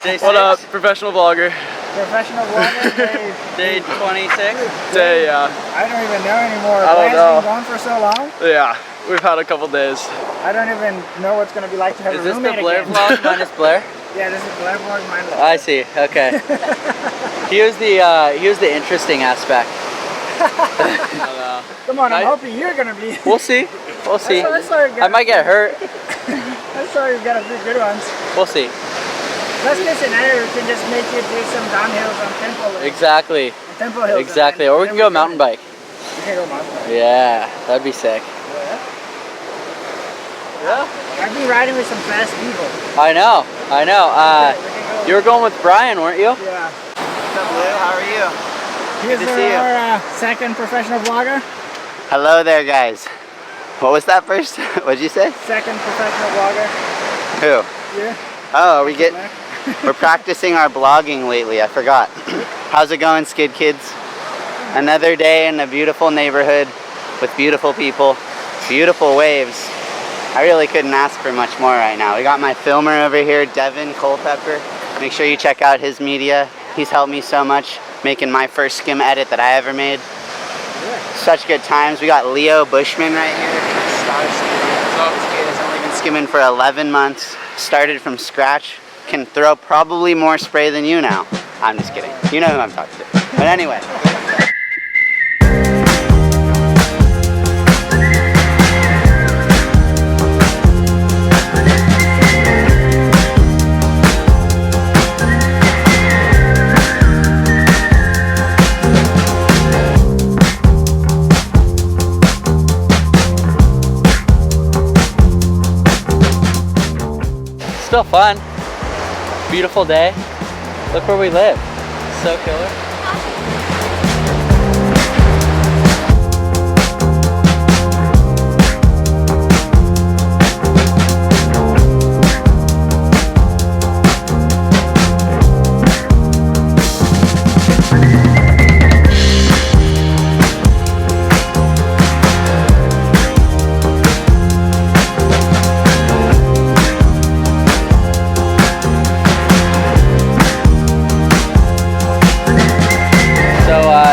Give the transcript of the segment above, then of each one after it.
What up, professional vlogger? Professional vlogger, Day 26? Day, yeah. I don't even know anymore. I don't know. Been gone for so long. Yeah, we've had a couple days. I don't even know what's going to be like to have a roommate again. Is this the Blair vlog minus Blair? Yeah, this is Blair vlog minus Blair. I see, okay. Here's the interesting aspect. Come on, I'm hoping you're going to be... We'll see, we'll see. I might get hurt. I'm sorry you've got a few good ones. We'll see. Best case scenario, we can just make you do some downhills on Temple Hills. Exactly. Temple Hills. Exactly, or we can go mountain bike. We can go mountain bike. Yeah, that'd be sick. Yeah? I've been riding with some fast people. I know. You were going with Brian, weren't you? Yeah. What's up, Lou? How are you? Here's our second professional vlogger. Hello there, guys. What was that first? What'd you say? Second professional vlogger. Who? Yeah. Oh, we're practicing our blogging lately. I forgot. How's it going, Skid Kids? Another day in a beautiful neighborhood with beautiful people, beautiful waves. I really couldn't ask for much more right now. We got my filmer over here, 𝐕𝐈𝐃𝐄𝐿. Make sure you check out his media. He's helped me so much making my first skim edit that I ever made. Such good times. We got Leo Bushman right here. Star skimmer. This kid has only been skimming for 11 months. Started from scratch. Can throw probably more spray than you now. I'm just kidding. You know who I'm talking to. But anyway. Still fun. Beautiful day. Look where we live. So killer.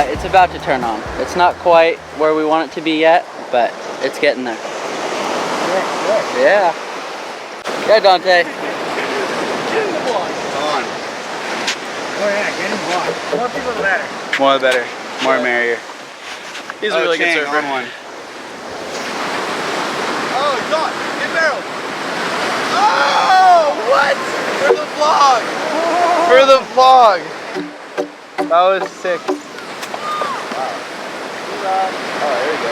It's about to turn on. It's not quite where we want it to be yet, but it's getting there. Yeah. Yeah, Dante. Get in the vlog. It's on. Oh yeah, get in the vlog. More people the better. More the better. More merrier. He's a really good surfer. On one. Oh, it's on. Get barreled. Oh, what? For the vlog. For the vlog. That was sick. Oh, there we go.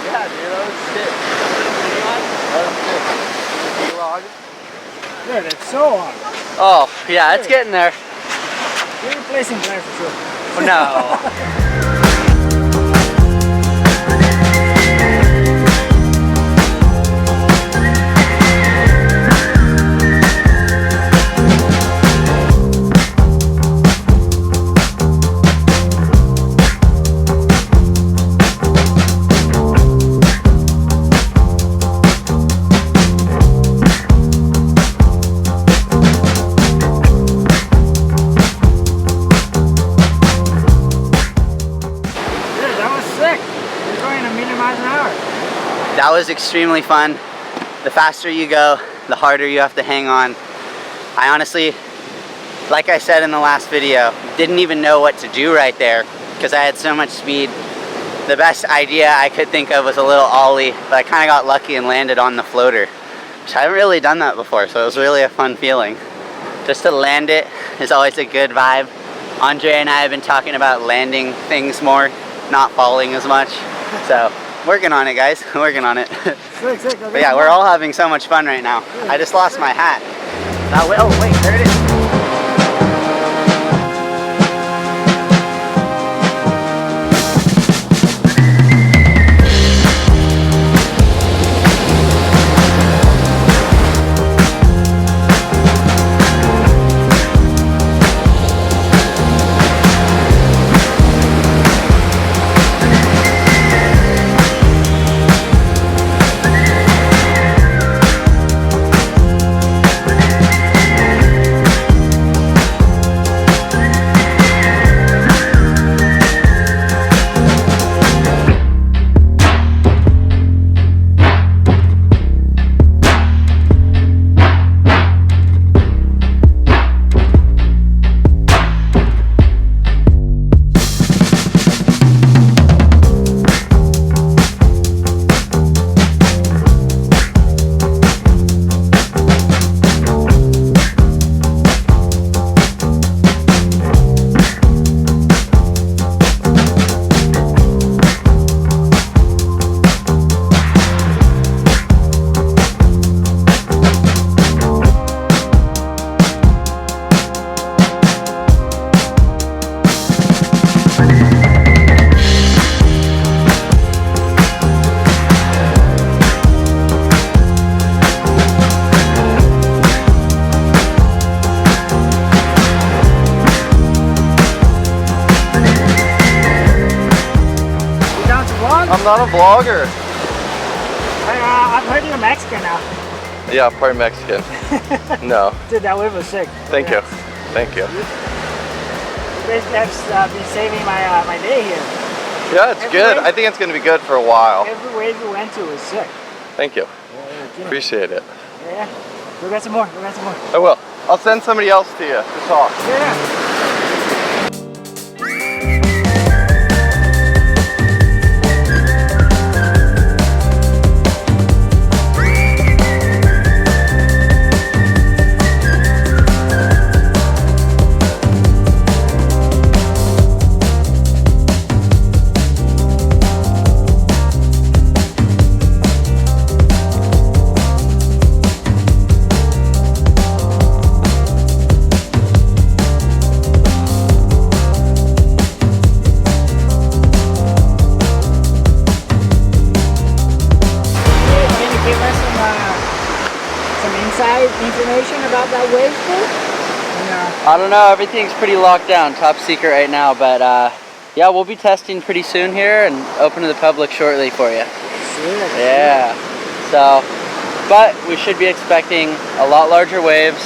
Yeah, dude, that was sick. Dude, it's so on. Oh, yeah, it's getting there. You're replacing Blair for sure. Oh, no. That was extremely fun. The faster you go, the harder you have to hang on. I honestly, like I said in the last video, didn't even know what to do right there because I had so much speed. The best idea I could think of was a little ollie, but I kind of got lucky and landed on the floater. Which I haven't really done that before, so it was really a fun feeling. Just to land it is always a good vibe. Andre and I have been talking about landing things more, not falling as much. So, working on it, guys. Working on it. Sick. But yeah, we're all having so much fun right now. I just lost my hat. Oh, wait, there it is. not a vlogger. I've heard you're Mexican now. Yeah, part Mexican. No. Dude, that wave was sick. Thank you. Thank you. You basically have been saving my day here. Yeah, it's good. I think it's going to be good for a while. Every wave we went to was sick. Thank you. Yeah, Appreciate it. yeah. Go get some more. Go get some more. I will. I'll send somebody else to you to talk. Yeah. Information about that wave pool? I don't know, everything's pretty locked down, top secret right now, but yeah, we'll be testing pretty soon here and open to the public shortly for you. Sick. Yeah, so, but we should be expecting a lot larger waves,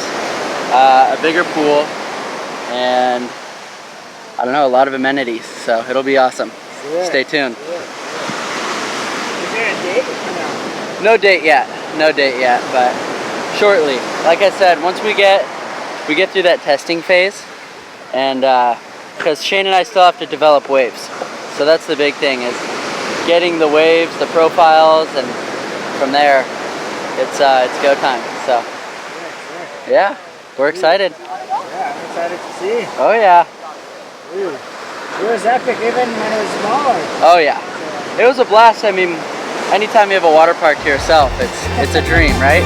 a bigger pool, and I don't know, a lot of amenities, so it'll be awesome. Sick. Stay tuned. Sick. Is there a date or no? No date yet, but shortly. Like I said, once we get through that testing phase, and because Shane and I still have to develop waves, so that's the big thing, is getting the waves, the profiles, and from there it's go time. So yeah, we're excited. Yeah, I'm excited to see. Oh yeah. Dude, it was epic even when it was smaller. Oh yeah, it was a blast. I mean, anytime you have a water park to yourself, it's a dream, right?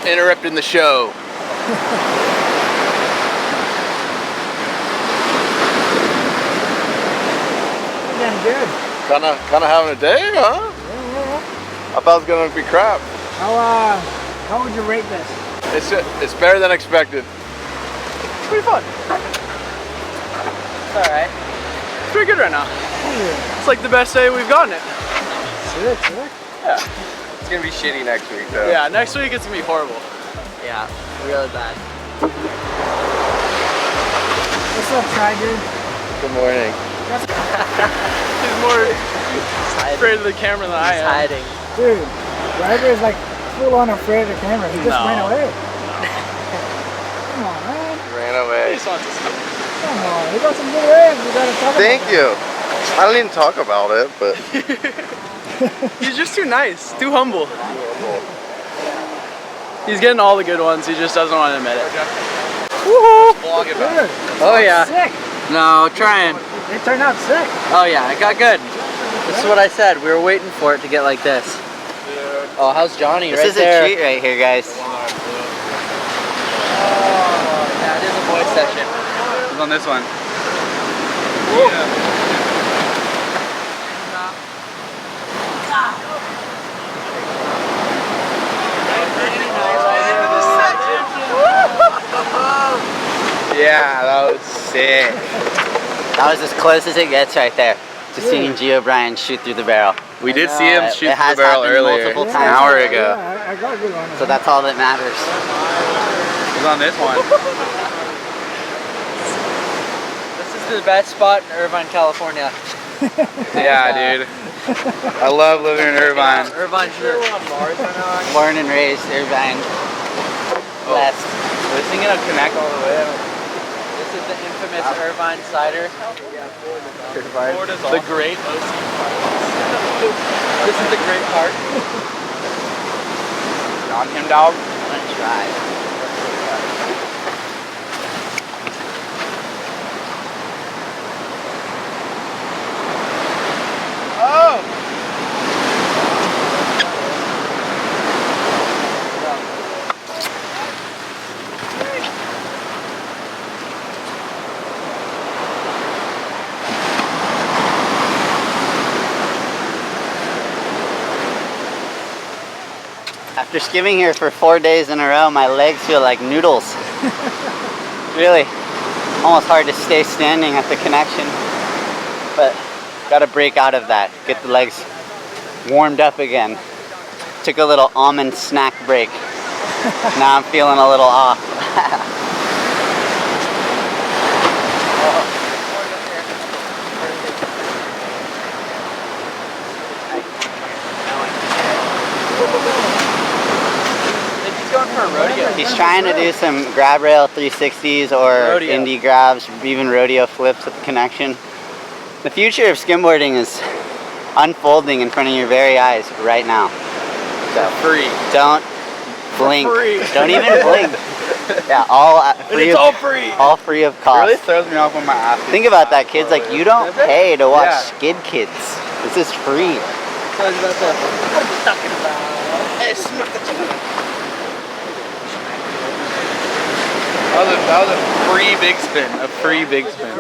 Interrupting the show. Damn good. Kinda having a day, huh? Yeah. I thought it was gonna be crap. How would you rate this? It's better than expected. It's pretty fun. It's alright. It's pretty good right now. Yeah. It's like the best day we've gotten it. Sick, sick. Yeah. It's gonna be shitty next week though. Yeah, next week it's gonna be horrible. Yeah, really bad. What's up, Try Dude? Good morning. He's more afraid of the camera than I am. Hiding. Dude, Ryder is like full on afraid of the camera. He just No. went away. Come on, man. Ran away. He just wants to see. Come on. We got some good waves. We gotta talk Thank about you. I don't even talk about it, but He's just too nice, too humble. He's getting all the good ones, he just doesn't want to admit it. vlog it. about Good. Oh yeah. Sick. No, trying. It turned out sick. Oh yeah, it got good. This is what I said. We were waiting for it to get like this. Dude, Oh, how's Johnny? This right is there. a treat right here, guys. Oh, yeah, it is a boy session. Who's on this one? Yeah, that was sick. That was as close as it gets right there to seeing 𝐂𝐿𝐴 shoot through the barrel. We did see him shoot It has the barrel happened earlier, multiple an times. hour ago. Yeah, I got a good one. So that's all that matters. Who's on this one? This is the best spot in Irvine, California. Yeah, dude. I love living in Irvine. Irvine, sure. Born and raised Irvine. West. This thing gonna connect all the way. This is the infamous Irvine cider. The great OC. This is the great part. On him, dog. I'm gonna try. Oh! After skimming here for 4 days in a row, my legs feel like noodles. Really, almost hard to stay standing at the connection. But gotta break out of that, get the legs warmed up again. Took a little almond snack break. Now I'm feeling a little off. He's going for a rodeo. He's trying to do some grab rail 360s or Rodeo. indie grabs, even rodeo flips at the connection. The future of skimboarding is unfolding in front of your very eyes right now. So Free. don't blink. free. Don't even blink. Yeah, all free. It's all free. All free of It cost. really throws me off when my ass. Think about that, kids. Like, you don't pay to watch Yeah. Skid Kids. This is free. What are you talking about? That was a free big spin. A free big spin.